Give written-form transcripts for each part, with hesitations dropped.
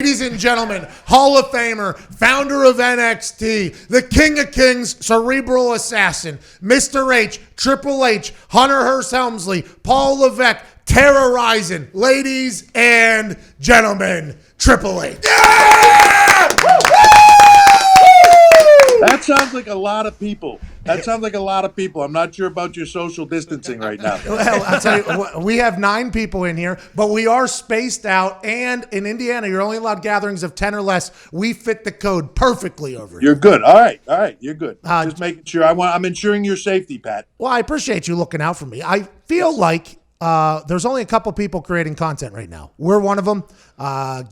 Ladies and gentlemen, Hall of Famer, founder of NXT, the King of Kings, Cerebral Assassin, Mr. H, Triple H, Hunter Hearst Helmsley, Paul Levesque, terrorizing. Ladies and gentlemen, Triple H. Yeah! That sounds like a lot of people. I'm not sure about your social distancing right now. Well, I'll tell you, we have 9 people in here, but we are spaced out. And in Indiana, you're only allowed gatherings of 10 or less. We fit the code perfectly over here. You're good. All right. You're good. Just making sure. I'm ensuring your safety, Pat. Well, I appreciate you looking out for me. I feel like there's only a couple people creating content right now. We're one of them.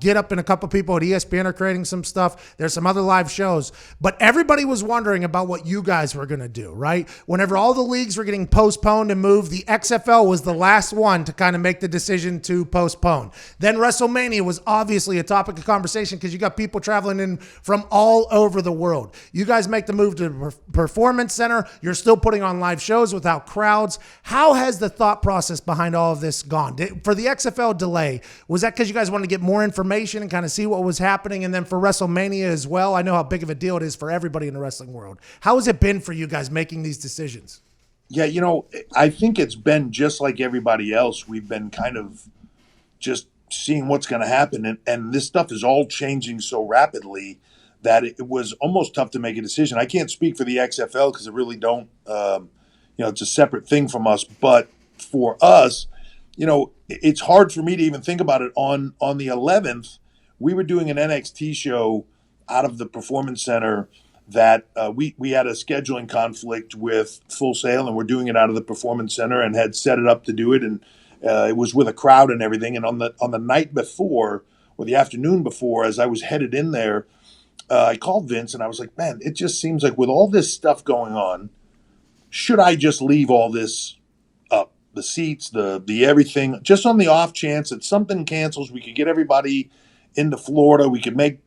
Get Up and a couple people at ESPN are creating some stuff. There's some other live shows. But everybody was wondering about what you guys were going to do, right? Whenever all the leagues were getting postponed and moved, the XFL was the last one to kind of make the decision to postpone. Then WrestleMania was obviously a topic of conversation because you got people traveling in from all over the world. You guys make the move to the Performance Center. You're still putting on live shows without crowds. How has the thought process behind all of this gone? For the XFL delay, was that because you guys wanted to get more information and kind of see what was happening? And then for WrestleMania as well, I know how big of a deal it is for everybody in the wrestling world. How has it been for you guys making these decisions? Yeah, I think it's been just like everybody else. We've been kind of just seeing what's going to happen. And this stuff is all changing so rapidly that it was almost tough to make a decision. I can't speak for the XFL because I really don't, it's a separate thing from us. But for us, it's hard for me to even think about it. On the 11th, we were doing an NXT show out of the Performance Center that we had a scheduling conflict with Full Sail, and we're doing it out of the Performance Center and had set it up to do it. And it was with a crowd and everything. And on the night before, or the afternoon before, as I was headed in there, I called Vince and I was like, man, it just seems like with all this stuff going on, should I just leave all this up? The seats, the everything, just on the off chance that something cancels, we could get everybody into Florida. We could make,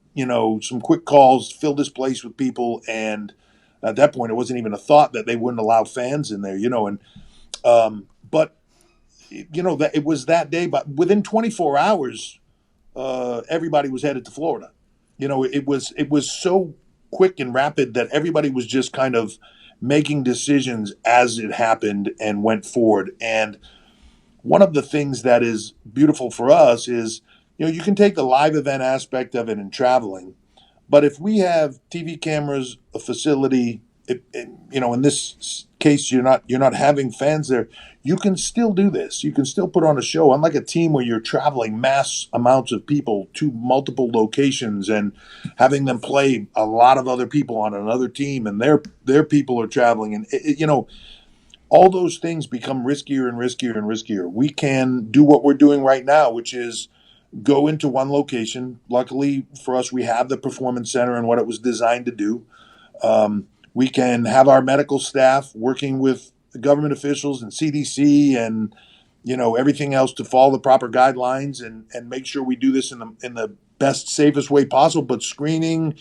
some quick calls, fill this place with people. And at that point, it wasn't even a thought that they wouldn't allow fans in there, but that it was that day, but within 24 hours, everybody was headed to Florida. It was so quick and rapid that everybody was just kind of making decisions as it happened and went forward. And one of the things that is beautiful for us is, you can take the live event aspect of it and traveling, but if we have TV cameras, a facility, in this case, you're not having fans there, you can still do this. You can still put on a show, unlike a team where you're traveling mass amounts of people to multiple locations and having them play a lot of other people on another team, and their people are traveling, and all those things become riskier and riskier and riskier. We can do what we're doing right now, which is go into one location. Luckily for us, we have the Performance Center and what it was designed to do. We can have our medical staff working with the government officials and CDC and everything else to follow the proper guidelines and make sure we do this in the best, safest way possible. But screening,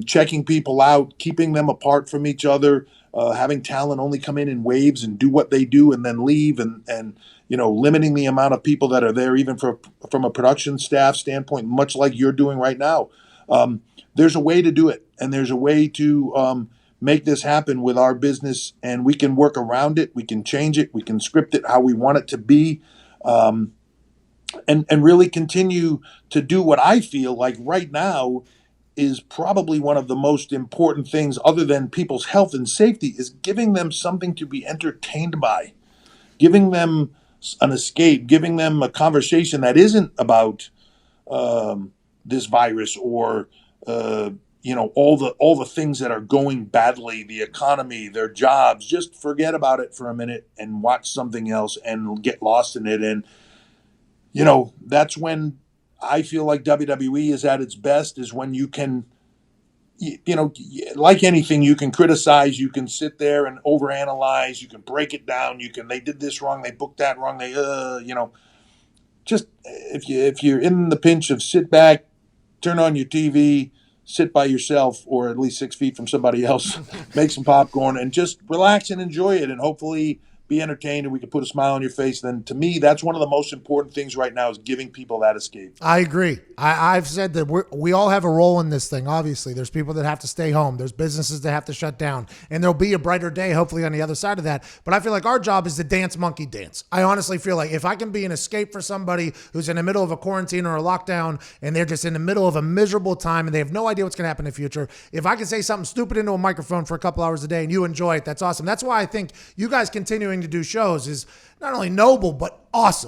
checking people out, keeping them apart from each other, having talent only come in waves and do what they do and then leave, and limiting the amount of people that are there, even from a production staff standpoint, much like you're doing right now. There's a way to do it, and there's a way to make this happen with our business, and we can work around it. We can change it. We can script it how we want it to be, and really continue to do what I feel like right now is probably one of the most important things, other than people's health and safety, is giving them something to be entertained by, giving them an escape, giving them a conversation that isn't about this virus or all the things that are going badly, the economy, their jobs. Just forget about it for a minute and watch something else and get lost in it. And that's when I feel like WWE is at its best, is when you can, like anything, you can criticize, you can sit there and overanalyze, you can break it down, they did this wrong, they booked that wrong, just if you're in the pinch of sit back, turn on your TV, sit by yourself or at least 6 feet from somebody else, make some popcorn and just relax and enjoy it. And hopefully be entertained, and we can put a smile on your face, then to me, that's one of the most important things right now is giving people that escape. I agree. I've said that we all have a role in this thing. Obviously, there's people that have to stay home. There's businesses that have to shut down. And there'll be a brighter day, hopefully, on the other side of that. But I feel like our job is to dance monkey dance. I honestly feel like if I can be an escape for somebody who's in the middle of a quarantine or a lockdown and they're just in the middle of a miserable time and they have no idea what's going to happen in the future, if I can say something stupid into a microphone for a couple hours a day and you enjoy it, that's awesome. That's why I think you guys continuing to do shows is not only noble, but awesome.